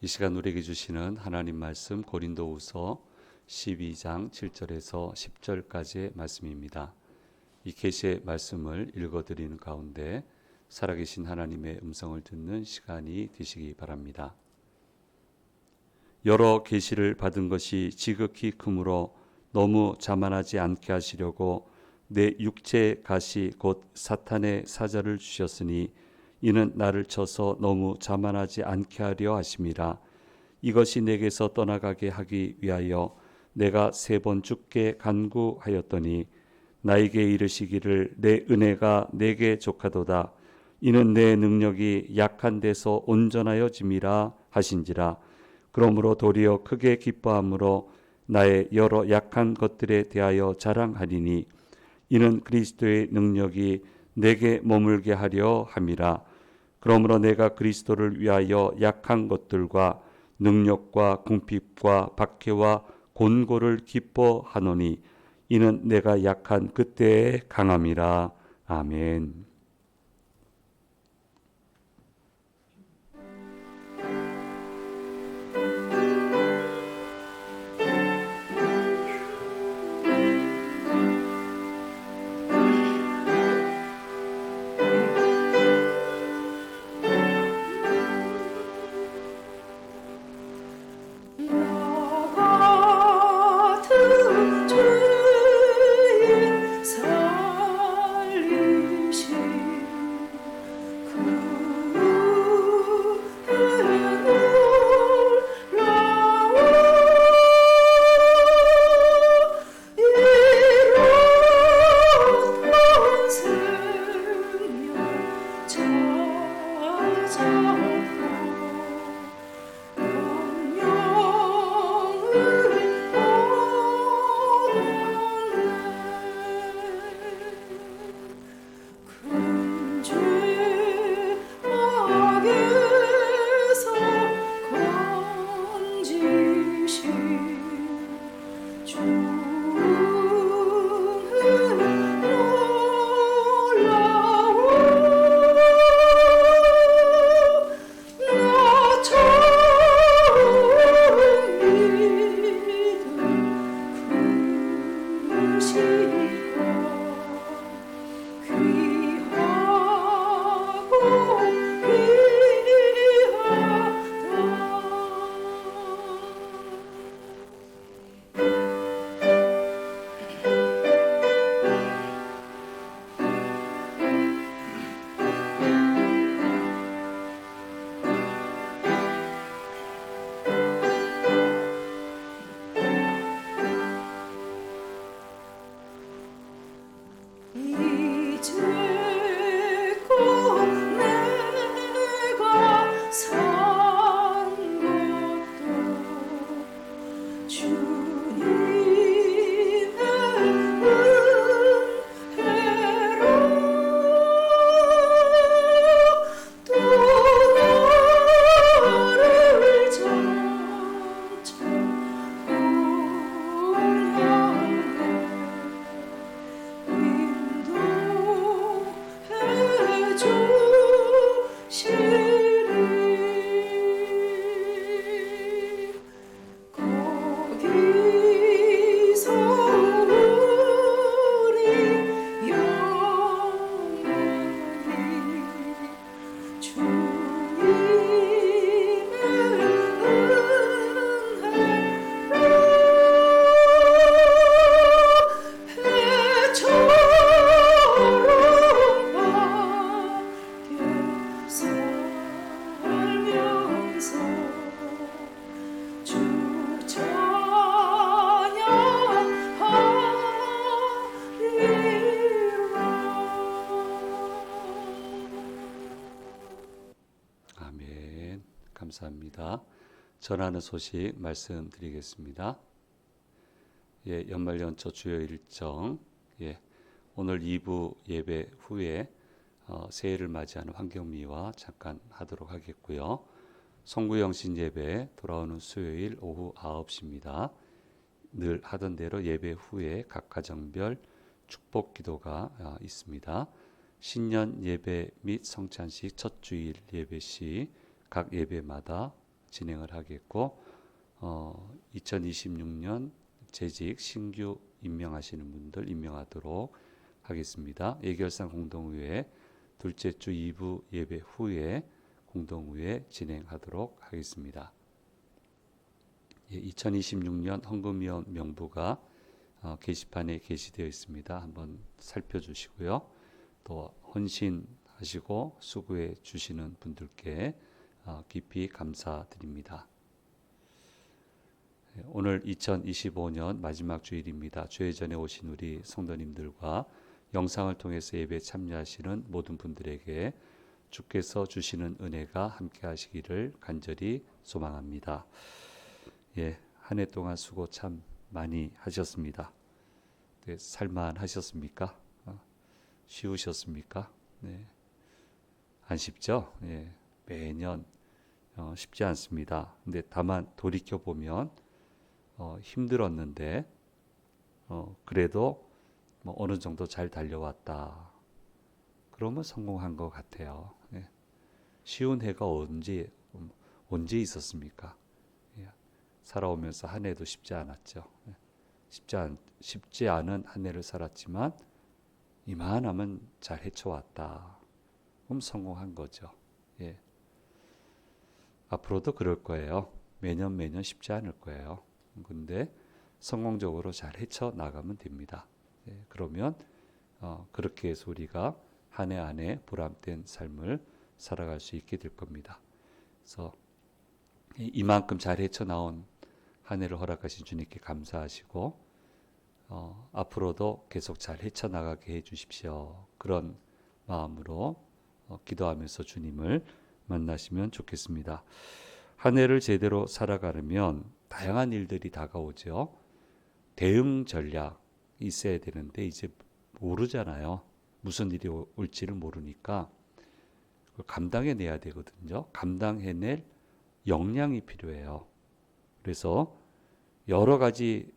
이 시간 우리에게 주시는 하나님 말씀 고린도후서 12장 7절에서 10절까지의 말씀입니다. 이 계시의 말씀을 읽어드리는 가운데 살아계신 하나님의 음성을 듣는 시간이 되시기 바랍니다. 여러 계시를 받은 것이 지극히 크므로 너무 자만하지 않게 하시려고 내 육체의 가시 곧 사탄의 사자를 주셨으니 이는 나를 쳐서 너무 자만하지 않게 하려 하심이라. 이것이 내게서 떠나가게 하기 위하여 내가 3번 주께 간구하였더니 나에게 이르시기를 내 은혜가 내게 족하도다. 이는 내 능력이 약한 데서 온전하여짐이라 하신지라. 그러므로 도리어 크게 기뻐함으로 나의 여러 약한 것들에 대하여 자랑하리니 이는 그리스도의 능력이 내게 머물게 하려 함이라. 그러므로 내가 그리스도를 위하여 약한 것들과 능력과 궁핍과 박해와 곤고를 기뻐하노니 이는 내가 약한 그때의 강함이라. 아멘. 아멘. 감사합니다. 전하는 소식 말씀드리겠습니다. 연말연초 주요 일정. 오늘 2부 예배 후에 새해를 맞이하는 환경미화 잠깐 하도록 하겠고요. 송구영신 예배 돌아오는 수요일 오후 9시입니다. 늘 하던 대로 예배 후에 각 가정별 축복 기도가 있습니다. 신년 예배 및 성찬식 첫 주일 예배 시 각 예배마다 진행을 하겠고 2026년 재직 신규 임명하시는 분들 임명하도록 하겠습니다. 예결산 공동의회 둘째 주 2부 예배 후에 공동의회 진행하도록 하겠습니다. 2026년 헌금위원 명부가 게시판에 게시되어 있습니다. 한번 살펴주시고요. 또 헌신하시고 수고해 주시는 분들께 깊이 감사드립니다. 오늘 2025년 마지막 주일입니다. 주일전에 오신 우리 성도님들과 영상을 통해서 예배에 참여하시는 모든 분들에게 주께서 주시는 은혜가 함께 하시기를 간절히 소망합니다. 한 해 동안 수고 참 많이 하셨습니다. 네, 살만하셨습니까? 쉬우셨습니까? 네, 안 쉽죠? 매년 쉽지 않습니다. 근데 다만 돌이켜 보면 힘들었는데 그래도 뭐 어느 정도 잘 달려왔다. 그러면 성공한 것 같아요. 쉬운 해가 언제 있었습니까? 살아오면서 한 해도 쉽지 않았죠. 쉽지 않은 한 해를 살았지만 이만하면 잘 헤쳐왔다. 그럼 성공한 거죠. 앞으로도 그럴 거예요. 매년 쉽지 않을 거예요. 근데 성공적으로 잘 헤쳐나가면 됩니다. 그러면 그렇게 해서 우리가 한 해 안에 보람된 삶을 살아갈 수 있게 될 겁니다. 그래서 이만큼 잘 헤쳐나온 한 해를 허락하신 주님께 감사하시고 앞으로도 계속 잘 헤쳐나가게 해주십시오. 그런 마음으로 기도하면서 주님을 만나시면 좋겠습니다. 한 해를 제대로 살아가려면 다양한 일들이 다가오죠. 대응 전략이 있어야 되는데 이제 모르잖아요. 무슨 일이 올지를 모르니까 그걸 감당해내야 되거든요. 감당해낼 역량이 필요해요. 그래서 여러 가지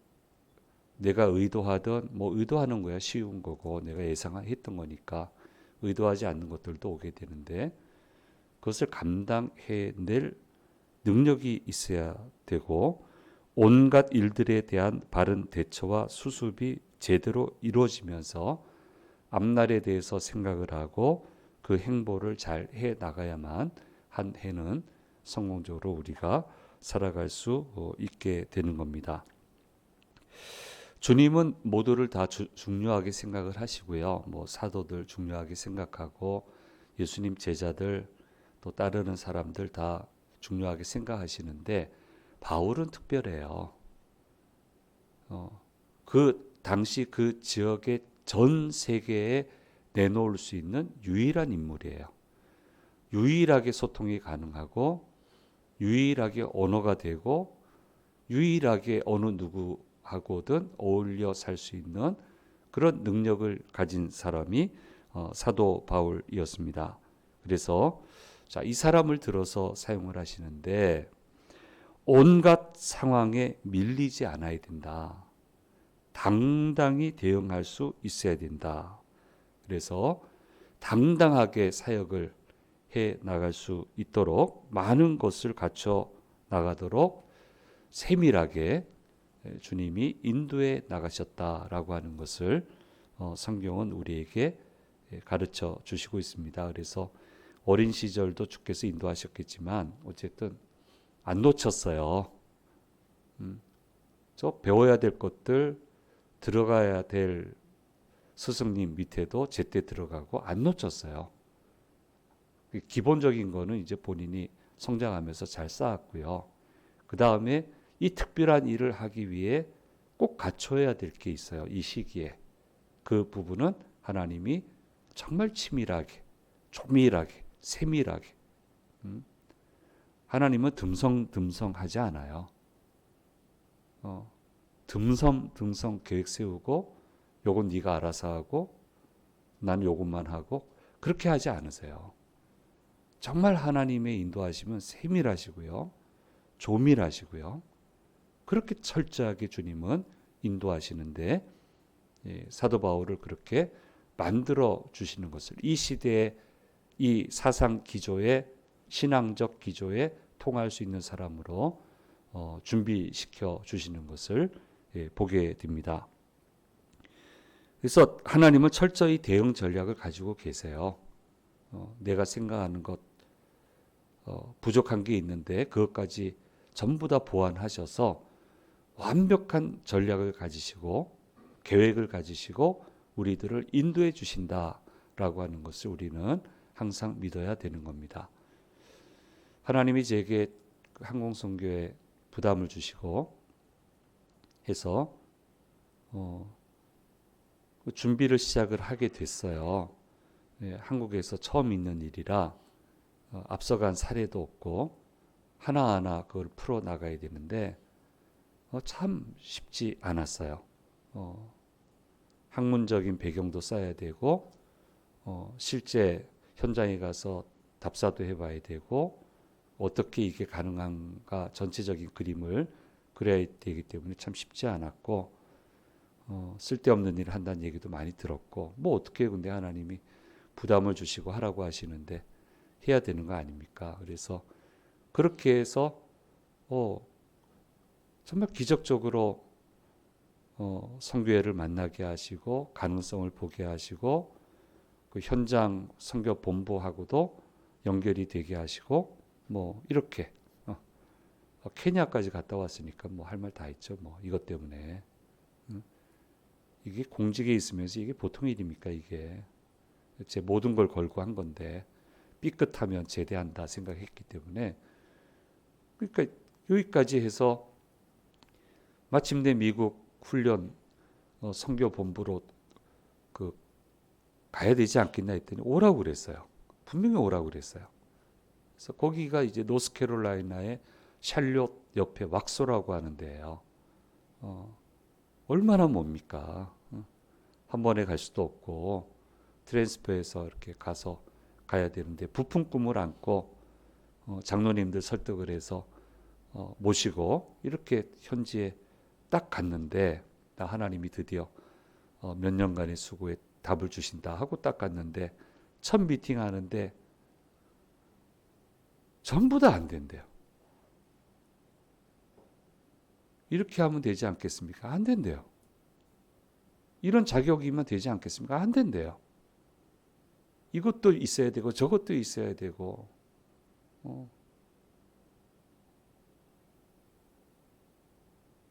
내가 의도하던 의도하는 거야 쉬운 거고 내가 예상했던 거니까 의도하지 않는 것들도 오게 되는데 그것을 감당해낼 능력이 있어야 되고 온갖 일들에 대한 바른 대처와 수습이 제대로 이루어지면서 앞날에 대해서 생각을 하고 그 행보를 잘 해 나가야만 한 해는 성공적으로 우리가 살아갈 수 있게 되는 겁니다. 주님은 모두를 다 중요하게 생각을 하시고요. 사도들 중요하게 생각하고 예수님 제자들 또 따르는 사람들 다 중요하게 생각하시는데 바울은 특별해요. 그 당시 그 지역의 전 세계에 내놓을 수 있는 유일한 인물이에요. 유일하게 소통이 가능하고 유일하게 언어가 되고 유일하게 어느 누구하고든 어울려 살 수 있는 그런 능력을 가진 사람이 사도 바울이었습니다. 그래서 이 사람을 들어서 사용을 하시는데 온갖 상황에 밀리지 않아야 된다. 당당히 대응할 수 있어야 된다. 그래서 당당하게 사역을 해 나갈 수 있도록 많은 것을 갖춰 나가도록 세밀하게 주님이 인도해 나가셨다라고 하는 것을 성경은 우리에게 가르쳐 주시고 있습니다. 그래서 어린 시절도 주께서 인도하셨겠지만 어쨌든 안 놓쳤어요. 저 배워야 될 것들 들어가야 될 스승님 밑에도 제때 들어가고 안 놓쳤어요. 기본적인 거는 이제 본인이 성장하면서 잘 쌓았고요. 그 다음에 이 특별한 일을 하기 위해 꼭 갖춰야 될 게 있어요. 이 시기에. 그 부분은 하나님이 정말 치밀하게, 조밀하게, 세밀하게. 하나님은 듬성듬성하지 않아요. 듬성 계획 세우고 요건 네가 알아서 하고 난 요것만 하고 그렇게 하지 않으세요. 정말 하나님의 인도하시면 세밀하시고요. 조밀하시고요. 그렇게 철저하게 주님은 인도하시는데 사도 바울을 그렇게 만들어 주시는 것을 이 시대의 이 사상 기조의 신앙적 기조의 통할 수 있는 사람으로 준비시켜 주시는 것을 보게 됩니다. 그래서 하나님은 철저히 대응 전략을 가지고 계세요. 내가 생각하는 것 부족한 게 있는데 그것까지 전부 다 보완하셔서 완벽한 전략을 가지시고 계획을 가지시고 우리들을 인도해 주신다라고 하는 것을 우리는 항상 믿어야 되는 겁니다. 하나님이 제게 항공선교에 부담을 주시고 해서 준비를 시작을 하게 됐어요. 한국에서 처음 있는 일이라 앞서간 사례도 없고 하나하나 그걸 풀어 나가야 되는데 참 쉽지 않았어요. 학문적인 배경도 쌓아야 되고 실제 현장에 가서 답사도 해봐야 되고 어떻게 이게 가능한가 전체적인 그림을 그려야 되기 때문에 참 쉽지 않았고 쓸데없는 일을 한다는 얘기도 많이 들었고 뭐 어떻게 근데 하나님이 부담을 주시고 하라고 하시는데 해야 되는 거 아닙니까? 그래서 그렇게 해서 정말 기적적으로 선교회를 만나게 하시고 가능성을 보게 하시고 그 현장 선교 본부하고도 연결이 되게 하시고 뭐 이렇게 케냐까지 갔다 왔으니까 뭐 할 말 다 했죠. 뭐 이것 때문에 이게 공직에 있으면서 이게 보통 일입니까? 이게 제 모든 걸 걸고 한 건데 삐끗하면 제대한다 생각했기 때문에 그러니까 여기까지 해서 마침내 미국 훈련 선교 본부로 그 가야 되지 않겠나 했더니 오라고 그랬어요. 분명히 오라고 그랬어요. 그래서 거기가 이제 노스캐롤라이나의 샬롯 옆에 왁소라고 하는 데예요. 얼마나 멉니까? 한 번에 갈 수도 없고 트랜스퍼해서 이렇게 가야 되는데 부푼 꿈을 안고 장로님들 설득을 해서 모시고 이렇게 현지에 딱 갔는데 하나님이 드디어 몇 년간의 수고에 답을 주신다 하고 딱 갔는데 첫 미팅 하는데 전부 다 안 된대요. 이렇게 하면 되지 않겠습니까? 안 된대요. 이런 자격이면 되지 않겠습니까? 안 된대요. 이것도 있어야 되고 저것도 있어야 되고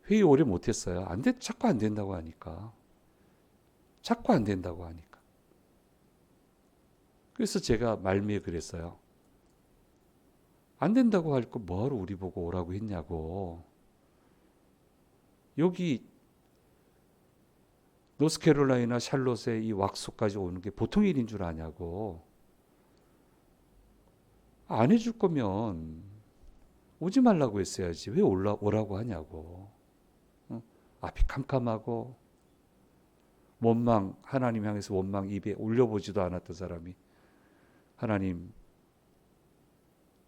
회의 오래 못했어요. 자꾸 안 된다고 하니까. 자꾸 안 된다고 하니까. 그래서 제가 말미에 그랬어요. 안 된다고 할 거 뭐하러 우리 보고 오라고 했냐고. 여기 노스캐롤라이나 샬롯에 이 왁소까지 오는 게 보통 일인 줄 아냐고. 안 해줄 거면 오지 말라고 했어야지. 왜 오라고 하냐고. 앞이 캄캄하고 원망, 하나님 향해서 원망 입에 올려보지도 않았던 사람이 하나님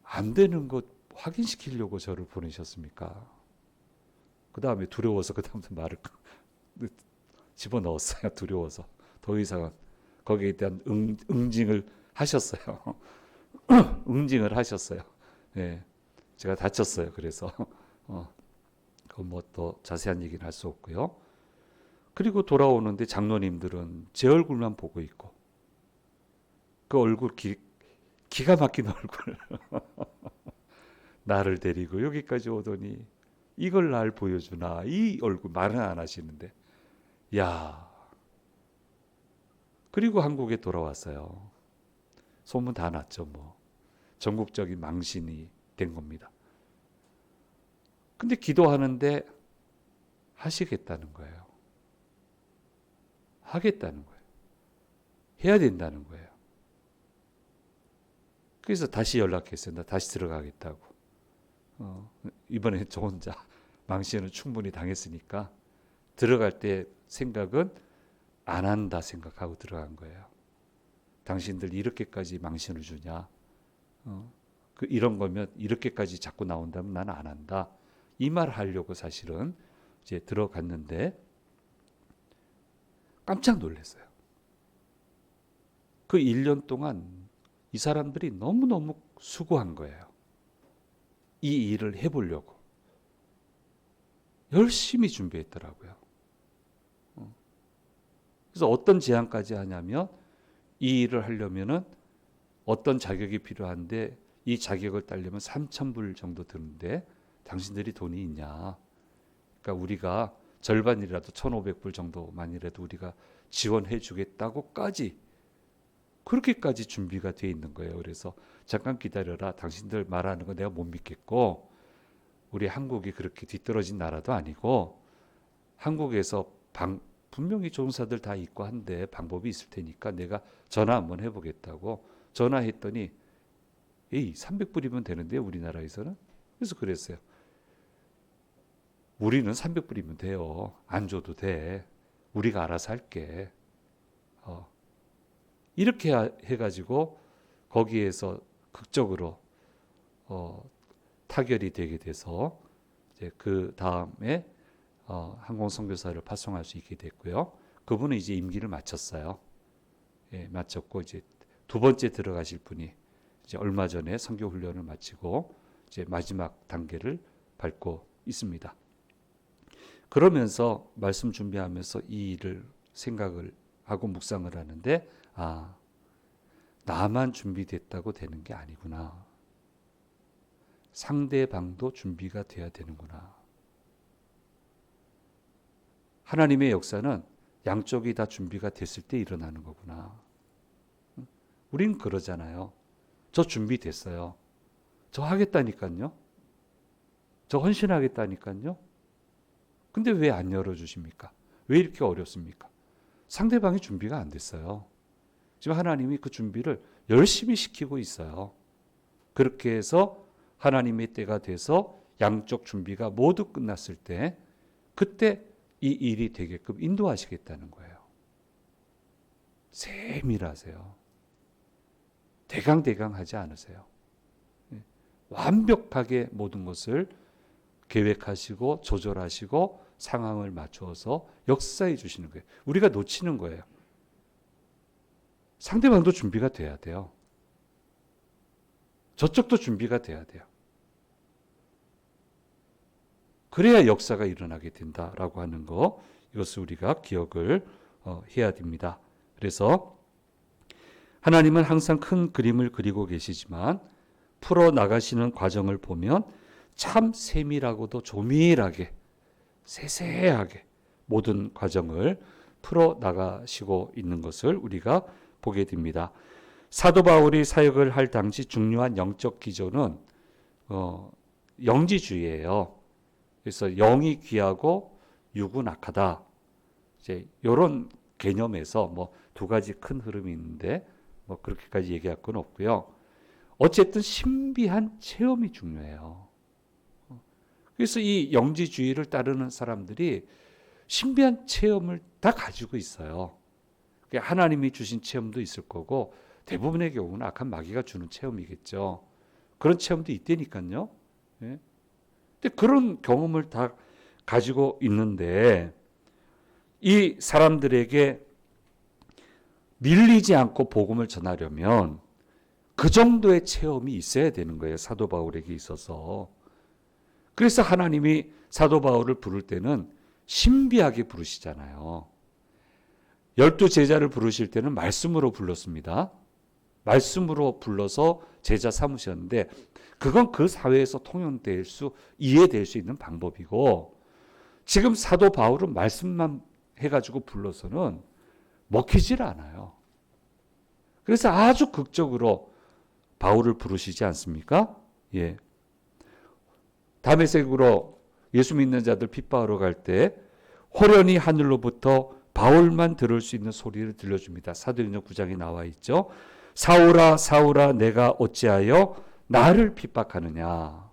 안 되는 것 확인시키려고 저를 보내셨습니까? 그 다음에 두려워서 그 다음부터 말을 집어넣었어요. 두려워서. 더 이상은 거기에 대한 응징을 하셨어요. 응징을 하셨어요. 예, 제가 다쳤어요. 그래서 그건 뭐 더 자세한 얘기는 할 수 없고요. 그리고 돌아오는데 장로님들은 제 얼굴만 보고 있고 그 얼굴 기가 막힌 얼굴 나를 데리고 여기까지 오더니 이걸 날 보여주나 이 얼굴 말은 안 하시는데 야 그리고 한국에 돌아왔어요. 소문 다 났죠. 뭐 전국적인 망신이 된 겁니다. 근데 기도하는데 하시겠다는 거예요. 하겠다는 거예요. 해야 된다는 거예요. 그래서 다시 연락했어요. 나 다시 들어가겠다고. 이번에 저 혼자 망신을 충분히 당했으니까 들어갈 때 생각은 안 한다 생각하고 들어간 거예요. 당신들 이렇게까지 망신을 주냐? 이런 거면 이렇게까지 자꾸 나온다면 나는 안 한다. 이 말 하려고 사실은 이제 들어갔는데 깜짝 놀랐어요. 그 1년 동안 이 사람들이 너무너무 수고한 거예요. 이 일을 해보려고 열심히 준비했더라고요. 그래서 어떤 제안까지 하냐면 이 일을 하려면은 어떤 자격이 필요한데 이 자격을 따려면 3,000불 정도 드는데 당신들이 돈이 있냐? 그러니까 우리가 절반이라도 1,500불 정도만이라도 우리가 지원해 주겠다고까지 그렇게까지 준비가 돼 있는 거예요. 그래서 잠깐 기다려라. 당신들 말하는 거 내가 못 믿겠고 우리 한국이 그렇게 뒤떨어진 나라도 아니고 한국에서 분명히 종사들 다 있고 한데 방법이 있을 테니까 내가 전화 한번 해보겠다고 전화했더니 에이 300불이면 되는데 우리나라에서는 그래서 그랬어요. 우리는 300불이면 돼요. 안 줘도 돼. 우리가 알아서 할게. 이렇게 해가지고 거기에서 극적으로 타결이 되게 돼서 이제 그 다음에 항공 선교사를 파송할 수 있게 됐고요. 그분은 이제 임기를 마쳤어요. 예, 마쳤고 이제 두 번째 들어가실 분이 이제 얼마 전에 선교 훈련을 마치고 이제 마지막 단계를 밟고 있습니다. 그러면서 말씀 준비하면서 이 일을 생각을 하고 묵상을 하는데 나만 준비됐다고 되는 게 아니구나. 상대방도 준비가 돼야 되는구나. 하나님의 역사는 양쪽이 다 준비가 됐을 때 일어나는 거구나. 우린 그러잖아요. 저 준비됐어요. 저 하겠다니까요. 저 헌신하겠다니까요. 근데 왜 안 열어주십니까? 왜 이렇게 어렵습니까? 상대방이 준비가 안 됐어요. 지금 하나님이 그 준비를 열심히 시키고 있어요. 그렇게 해서 하나님의 때가 돼서 양쪽 준비가 모두 끝났을 때 그때 이 일이 되게끔 인도하시겠다는 거예요. 세밀하세요. 대강대강 하지 않으세요. 완벽하게 모든 것을 계획하시고 조절하시고 상황을 맞추어서 역사해 주시는 거예요. 우리가 놓치는 거예요. 상대방도 준비가 돼야 돼요. 저쪽도 준비가 돼야 돼요. 그래야 역사가 일어나게 된다라고 하는 거, 이것을 우리가 기억을 해야 됩니다. 그래서 하나님은 항상 큰 그림을 그리고 계시지만 풀어나가시는 과정을 보면 참 세밀하고도 조밀하게 세세하게 모든 과정을 풀어나가시고 있는 것을 우리가 보게 됩니다. 사도 바울이 사역을 할 당시 중요한 영적 기조는 영지주의예요. 그래서 영이 귀하고 육은 악하다. 이제 이런 개념에서 뭐 두 가지 큰 흐름이 있는데 뭐 그렇게까지 얘기할 건 없고요. 어쨌든 신비한 체험이 중요해요. 그래서 이 영지주의를 따르는 사람들이 신비한 체험을 다 가지고 있어요. 하나님이 주신 체험도 있을 거고 대부분의 경우는 악한 마귀가 주는 체험이겠죠. 그런 체험도 있다니까요. 예? 근데 그런 경험을 다 가지고 있는데 이 사람들에게 밀리지 않고 복음을 전하려면 그 정도의 체험이 있어야 되는 거예요. 사도 바울에게 있어서. 그래서 하나님이 사도 바울을 부를 때는 신비하게 부르시잖아요. 12 제자를 부르실 때는 말씀으로 불렀습니다. 말씀으로 불러서 제자 삼으셨는데 그건 그 사회에서 통용될 수, 이해될 수 있는 방법이고 지금 사도 바울은 말씀만 해가지고 불러서는 먹히질 않아요. 그래서 아주 극적으로 바울을 부르시지 않습니까? 예. 다메섹으로 예수 믿는 자들 핍박하러 갈 때 호련히 하늘로부터 바울만 들을 수 있는 소리를 들려줍니다. 사도행전 9장에 나와 있죠. 사울아 사울아 내가 어찌하여 나를 핍박하느냐.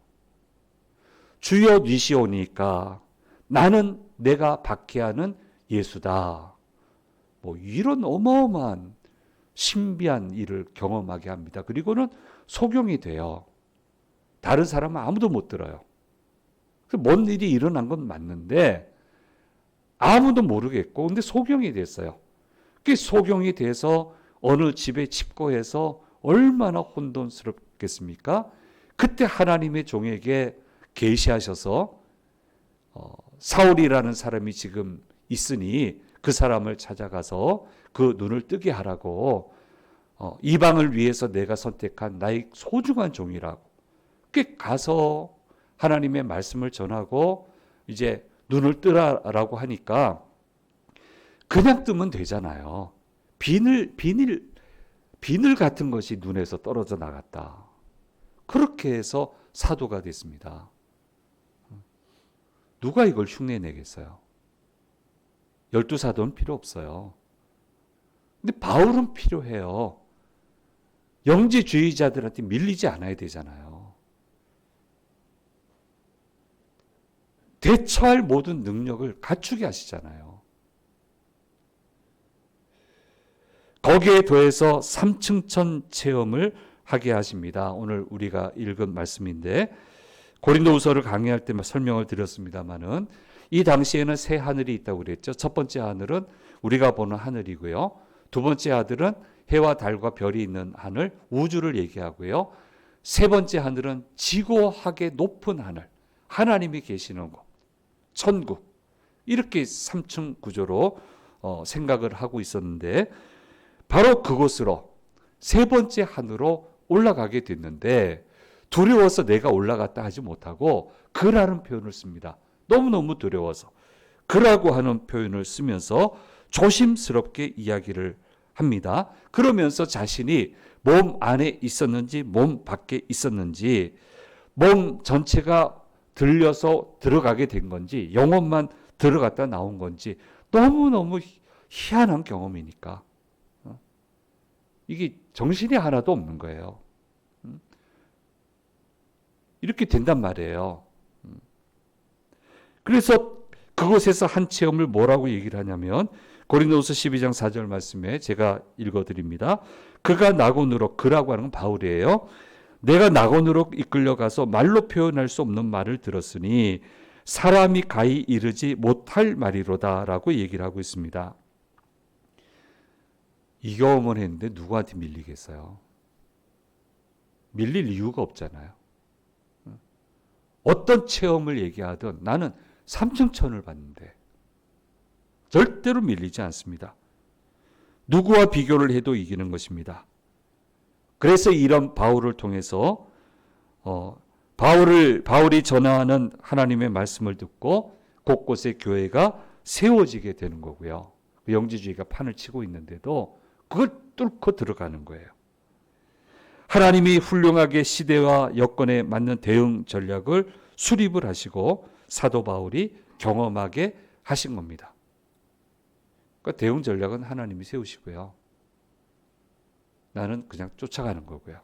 주여 니시오니까 나는 내가 박해하는 예수다. 뭐 이런 어마어마한 신비한 일을 경험하게 합니다. 그리고는 소경이 돼요. 다른 사람은 아무도 못 들어요. 뭔 일이 일어난 건 맞는데 아무도 모르겠고 근데 소경이 됐어요. 그 소경이 돼서 어느 집에 칩거해서 얼마나 혼돈스럽겠습니까? 그때 하나님의 종에게 계시하셔서 사울이라는 사람이 지금 있으니 그 사람을 찾아가서 그 눈을 뜨게 하라고, 이방을 위해서 내가 선택한 나의 소중한 종이라고. 그 가서 하나님의 말씀을 전하고 이제 눈을 뜨라라고 하니까 그냥 뜨면 되잖아요. 비늘 같은 것이 눈에서 떨어져 나갔다. 그렇게 해서 사도가 됐습니다. 누가 이걸 흉내내겠어요? 12사도는 필요 없어요. 근데 바울은 필요해요. 영지주의자들한테 밀리지 않아야 되잖아요. 대처할 모든 능력을 갖추게 하시잖아요. 거기에 더해서 삼층천 체험을 하게 하십니다. 오늘 우리가 읽은 말씀인데, 고린도후서를 강의할 때 설명을 드렸습니다마는 이 당시에는 세 하늘이 있다고 그랬죠. 첫 번째 하늘은 우리가 보는 하늘이고요. 두 번째 하늘은 해와 달과 별이 있는 하늘, 우주를 얘기하고요. 세 번째 하늘은 지고하게 높은 하늘, 하나님이 계시는 곳, 천국. 이렇게 3층 구조로 생각을 하고 있었는데, 바로 그곳으로 세 번째 하늘로 올라가게 됐는데, 두려워서 내가 올라갔다 하지 못하고 그라는 표현을 씁니다. 너무너무 두려워서 그라고 하는 표현을 쓰면서 조심스럽게 이야기를 합니다. 그러면서 자신이 몸 안에 있었는지 몸 밖에 있었는지, 몸 전체가 들려서 들어가게 된 건지 영혼만 들어갔다 나온 건지, 너무너무 희한한 경험이니까 이게 정신이 하나도 없는 거예요. 이렇게 된단 말이에요. 그래서 그곳에서 한 체험을 뭐라고 얘기를 하냐면, 고린도후서 12장 4절 말씀에 제가 읽어드립니다. 그가 낙원으로, 그라고 하는 건 바울이에요. 내가 낙원으로 이끌려가서 말로 표현할 수 없는 말을 들었으니 사람이 가히 이르지 못할 말이로다 라고 얘기를 하고 있습니다. 이 경험을 했는데 누구한테 밀리겠어요? 밀릴 이유가 없잖아요. 어떤 체험을 얘기하든 나는 삼층천을 봤는데 절대로 밀리지 않습니다. 누구와 비교를 해도 이기는 것입니다. 그래서 이런 바울을 통해서 바울이 전하는 하나님의 말씀을 듣고 곳곳에 교회가 세워지게 되는 거고요. 영지주의가 판을 치고 있는데도 그걸 뚫고 들어가는 거예요. 하나님이 훌륭하게 시대와 여건에 맞는 대응 전략을 수립을 하시고 사도 바울이 경험하게 하신 겁니다. 그러니까 대응 전략은 하나님이 세우시고요. 나는 그냥 쫓아가는 거고요.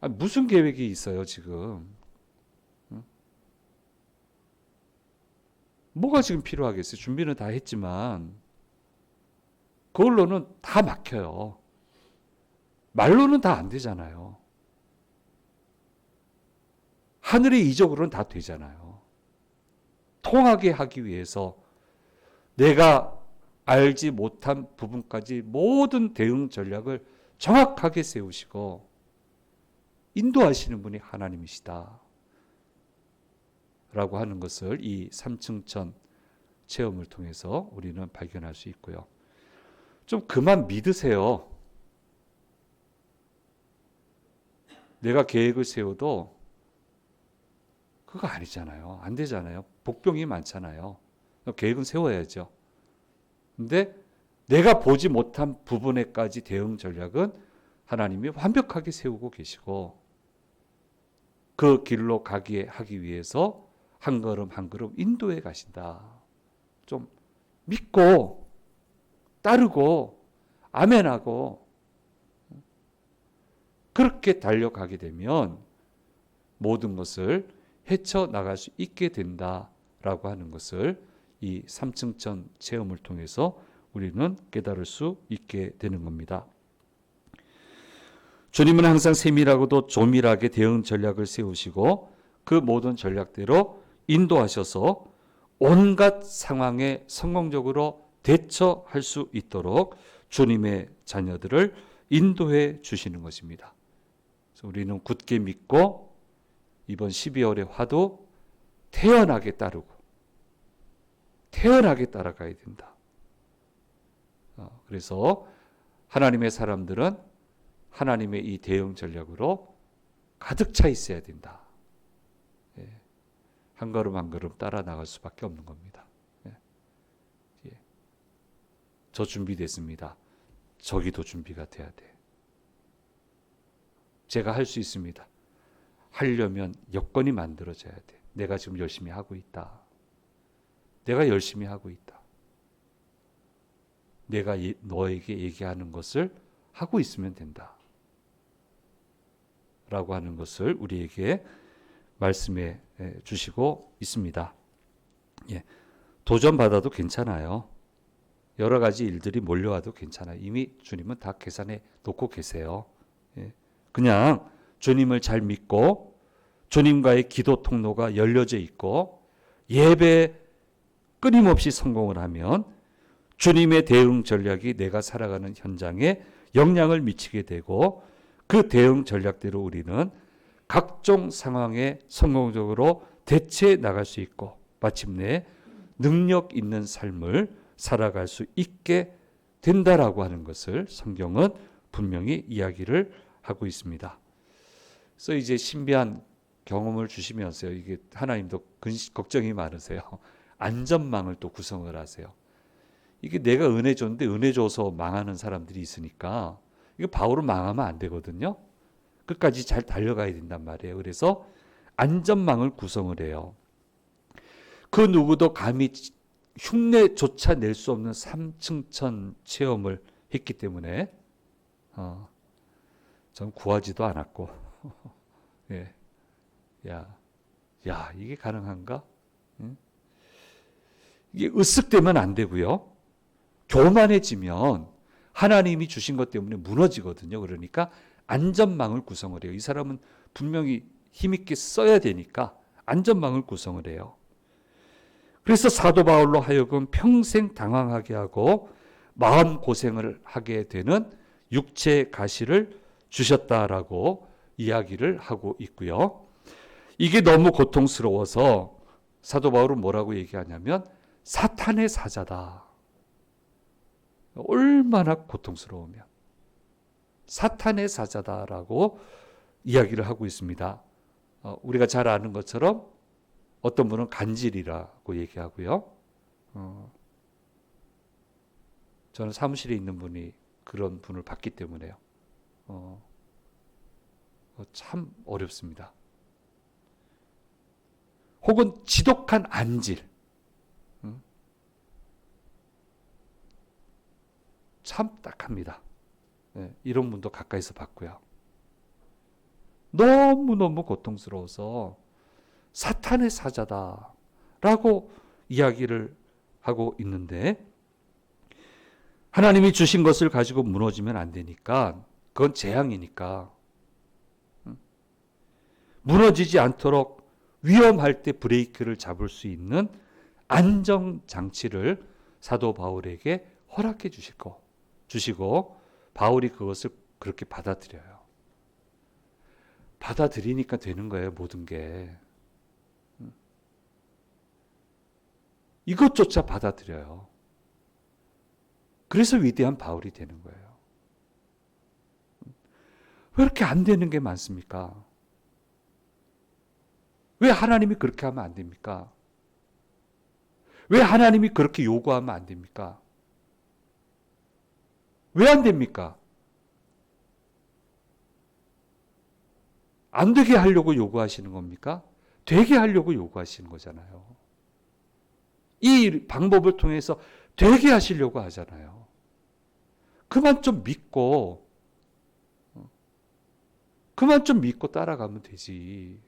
무슨 계획이 있어요, 지금? 뭐가 지금 필요하겠어요? 준비는 다 했지만 그걸로는 다 막혀요. 말로는 다 안 되잖아요. 하늘의 이적으로는 다 되잖아요. 통하게 하기 위해서 내가 알지 못한 부분까지 모든 대응 전략을 정확하게 세우시고 인도하시는 분이 하나님이시다 라고 하는 것을 이 삼층천 체험을 통해서 우리는 발견할 수 있고요. 좀 그만 믿으세요. 내가 계획을 세워도 그거 아니잖아요. 안 되잖아요. 복병이 많잖아요. 계획은 세워야죠. 근데 내가 보지 못한 부분에까지 대응 전략은 하나님이 완벽하게 세우고 계시고 그 길로 가게 하기 위해서 한 걸음 한 걸음 인도해 가신다. 좀 믿고 따르고 아멘하고 그렇게 달려가게 되면 모든 것을 헤쳐나갈 수 있게 된다라고 하는 것을 이 삼층천 체험을 통해서 우리는 깨달을 수 있게 되는 겁니다. 주님은 항상 세밀하고도 조밀하게 대응 전략을 세우시고 그 모든 전략대로 인도하셔서 온갖 상황에 성공적으로 대처할 수 있도록 주님의 자녀들을 인도해 주시는 것입니다. 그래서 우리는 굳게 믿고 이번 12월의 화도 태연하게 따르고 태연하게 따라가야 된다. 그래서 하나님의 사람들은 하나님의 이 대응 전략으로 가득 차 있어야 된다. 한 걸음 한 걸음 따라 나갈 수밖에 없는 겁니다. 저 준비됐습니다. 저기도 준비가 돼야 돼. 제가 할 수 있습니다. 하려면 여건이 만들어져야 돼. 내가 지금 열심히 하고 있다. 내가 열심히 하고 있다. 내가 너에게 얘기하는 것을 하고 있으면 된다. 라고 하는 것을 우리에게 말씀해 주시고 있습니다. 도전받아도 괜찮아요. 여러 가지 일들이 몰려와도 괜찮아요. 이미 주님은 다 계산해 놓고 계세요. 그냥 주님을 잘 믿고 주님과의 기도 통로가 열려져 있고 예배 끊임없이 성공을 하면 주님의 대응 전략이 내가 살아가는 현장에 영향을 미치게 되고 그 대응 전략대로 우리는 각종 상황에 성공적으로 대처해 나갈 수 있고 마침내 능력 있는 삶을 살아갈 수 있게 된다라고 하는 것을 성경은 분명히 이야기를 하고 있습니다. 그래서 이제 신비한 경험을 주시면서 이게 하나님도 걱정이 많으세요. 안전망을 또 구성을 하세요. 이게 내가 은혜 줬는데 은혜 줘서 망하는 사람들이 있으니까 이거 바울은 망하면 안 되거든요. 끝까지 잘 달려가야 된단 말이에요. 그래서 안전망을 구성을 해요. 그 누구도 감히 흉내조차 낼 수 없는 삼층천 체험을 했기 때문에 전 구하지도 않았고 예. 야 이게 가능한가? 이게 으쓱되면 안 되고요. 교만해지면 하나님이 주신 것 때문에 무너지거든요. 그러니까 안전망을 구성을 해요. 이 사람은 분명히 힘있게 써야 되니까 안전망을 구성을 해요. 그래서 사도 바울로 하여금 평생 당황하게 하고 마음고생을 하게 되는 육체 가시를 주셨다라고 이야기를 하고 있고요. 이게 너무 고통스러워서 사도 바울은 뭐라고 얘기하냐면 사탄의 사자다. 얼마나 고통스러우면 사탄의 사자다라고 이야기를 하고 있습니다. 우리가 잘 아는 것처럼 어떤 분은 간질이라고 얘기하고요. 저는 사무실에 있는 분이 그런 분을 봤기 때문에요. 참 어렵습니다. 혹은 지독한 안질. 참 딱합니다. 이런 분도 가까이서 봤고요. 너무너무 고통스러워서 사탄의 사자다라고 이야기를 하고 있는데 하나님이 주신 것을 가지고 무너지면 안 되니까 그건 재앙이니까 무너지지 않도록 위험할 때 브레이크를 잡을 수 있는 안정장치를 사도 바울에게 허락해 주시고 바울이 그것을 그렇게 받아들여요. 받아들이니까 되는 거예요. 모든 게. 이것조차 받아들여요. 그래서 위대한 바울이 되는 거예요. 왜 이렇게 안 되는 게 많습니까? 왜 하나님이 그렇게 하면 안 됩니까? 왜 하나님이 그렇게 요구하면 안 됩니까? 왜 안 됩니까? 안 되게 하려고 요구하시는 겁니까? 되게 하려고 요구하시는 거잖아요. 이 방법을 통해서 되게 하시려고 하잖아요. 그만 좀 믿고 따라가면 되지.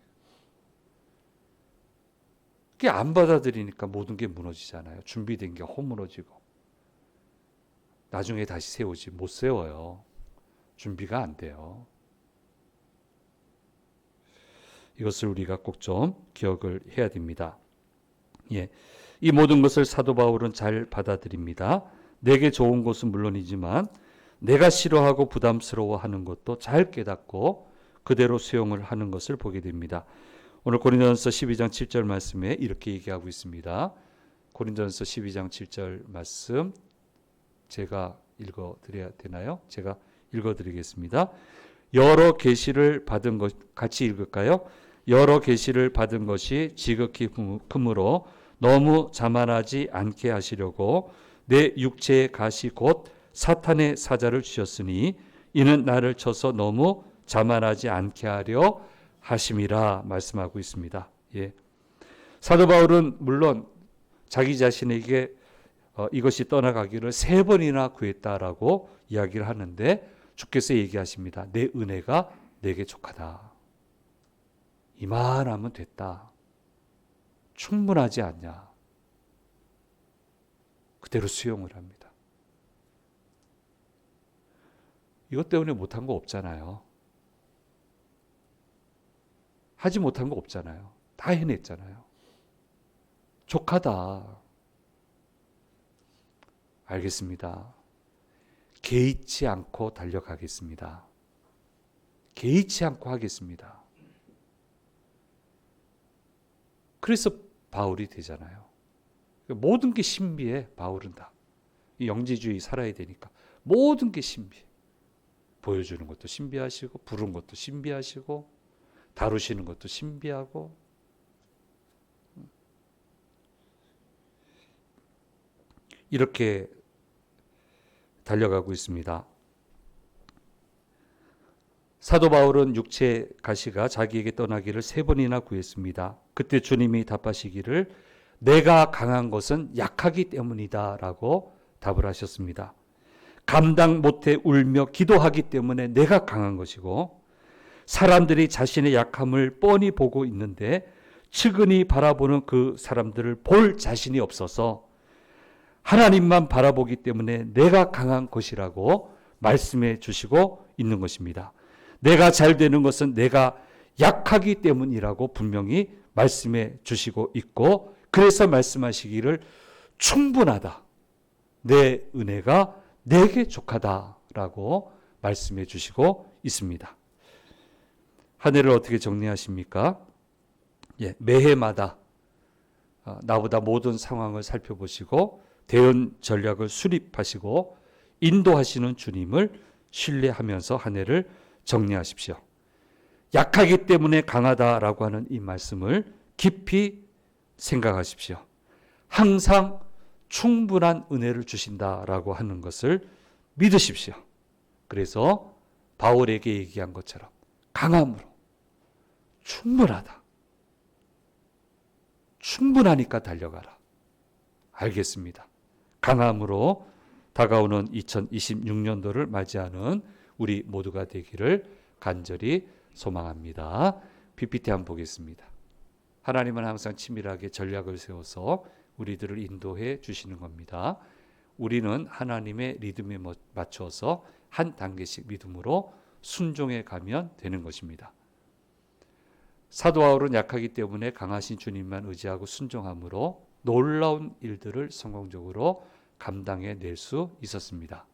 그게 안 받아들이니까 모든 게 무너지잖아요. 준비된 게 허무너지고. 나중에 다시 세우지 못 세워요. 준비가 안 돼요. 이것을 우리가 꼭 좀 기억을 해야 됩니다. 이 모든 것을 사도 바울은 잘 받아들입니다. 내게 좋은 것은 물론이지만 내가 싫어하고 부담스러워하는 것도 잘 깨닫고 그대로 수용을 하는 것을 보게 됩니다. 오늘 고린도전서 12장 7절 말씀에 이렇게 얘기하고 있습니다. 고린도전서 12장 7절 말씀 제가 읽어드려야 되나요? 제가 읽어드리겠습니다. 여러 계시를 받은 것 같이 읽을까요? 여러 계시를 받은 것이 지극히 크므로 너무 자만하지 않게 하시려고 내 육체의 가시 곧 사탄의 사자를 주셨으니 이는 나를 쳐서 너무 자만하지 않게 하려 하심이라 말씀하고 있습니다. 예. 사도 바울은 물론 자기 자신에게 이것이 떠나가기를 3번이나 구했다라고 이야기를 하는데 주께서 얘기하십니다. 내 은혜가 내게 족하다. 이만하면 됐다. 충분하지 않냐. 그대로 수용을 합니다. 이것 때문에 못한 거 없잖아요. 하지 못한 거 없잖아요. 다 해냈잖아요. 족하다. 알겠습니다. 개의치 않고 달려가겠습니다. 개의치 않고 하겠습니다. 그래서 바울이 되잖아요. 모든 게 신비해. 바울은 다. 영지주의 살아야 되니까 모든 게 신비해. 보여주는 것도 신비하시고 부르는 것도 신비하시고 다루시는 것도 신비하고 이렇게 달려가고 있습니다. 사도 바울은 육체 가시가 자기에게 떠나기를 3번이나 구했습니다. 그때 주님이 답하시기를 내가 강한 것은 약하기 때문이다 라고 답을 하셨습니다. 감당 못해 울며 기도하기 때문에 내가 강한 것이고 사람들이 자신의 약함을 뻔히 보고 있는데 측은히 바라보는 그 사람들을 볼 자신이 없어서 하나님만 바라보기 때문에 내가 강한 것이라고 말씀해 주시고 있는 것입니다. 내가 잘 되는 것은 내가 약하기 때문이라고 분명히 말씀해 주시고 있고 그래서 말씀하시기를 충분하다. 내 은혜가 내게 족하다라고 말씀해 주시고 있습니다. 한 해를 어떻게 정리하십니까? 매해마다 나보다 모든 상황을 살펴보시고 대응 전략을 수립하시고 인도하시는 주님을 신뢰하면서 한 해를 정리하십시오. 약하기 때문에 강하다라고 하는 이 말씀을 깊이 생각하십시오. 항상 충분한 은혜를 주신다라고 하는 것을 믿으십시오. 그래서 바울에게 얘기한 것처럼 강함으로 충분하다. 충분하니까 달려가라. 알겠습니다. 강함으로 다가오는 2026년도를 맞이하는 우리 모두가 되기를 간절히 소망합니다. PPT 한번 보겠습니다. 하나님은 항상 치밀하게 전략을 세워서 우리들을 인도해 주시는 겁니다. 우리는 하나님의 리듬에 맞춰서 한 단계씩 믿음으로 순종해 가면 되는 것입니다. 사도 바울은 약하기 때문에 강하신 주님만 의지하고 순종함으로 놀라운 일들을 성공적으로 감당해 낼 수 있었습니다.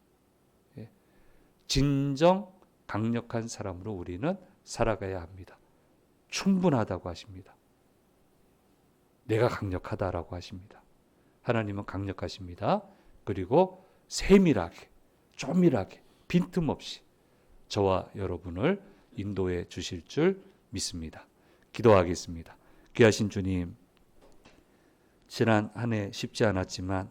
진정 강력한 사람으로 우리는 살아가야 합니다. 충분하다고 하십니다. 내가 강력하다라고 하십니다. 하나님은 강력하십니다. 그리고 세밀하게, 쪼밀하게, 빈틈없이 저와 여러분을 인도해 주실 줄 믿습니다. 기도하겠습니다. 귀하신 주님, 지난 한 해 쉽지 않았지만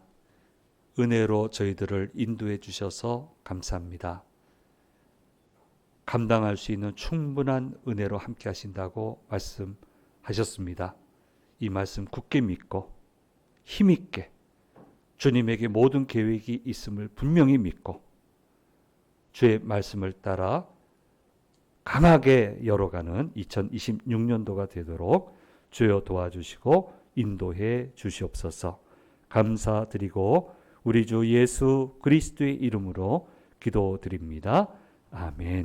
은혜로 저희들을 인도해 주셔서 감사합니다. 감당할 수 있는 충분한 은혜로 함께 하신다고 말씀하셨습니다. 이 말씀 굳게 믿고 힘있게 주님에게 모든 계획이 있음을 분명히 믿고 주의 말씀을 따라 강하게 열어가는 2026년도가 되도록 주여 도와주시고 인도해 주시옵소서. 감사드리고 우리 주 예수 그리스도의 이름으로 기도드립니다. 아멘.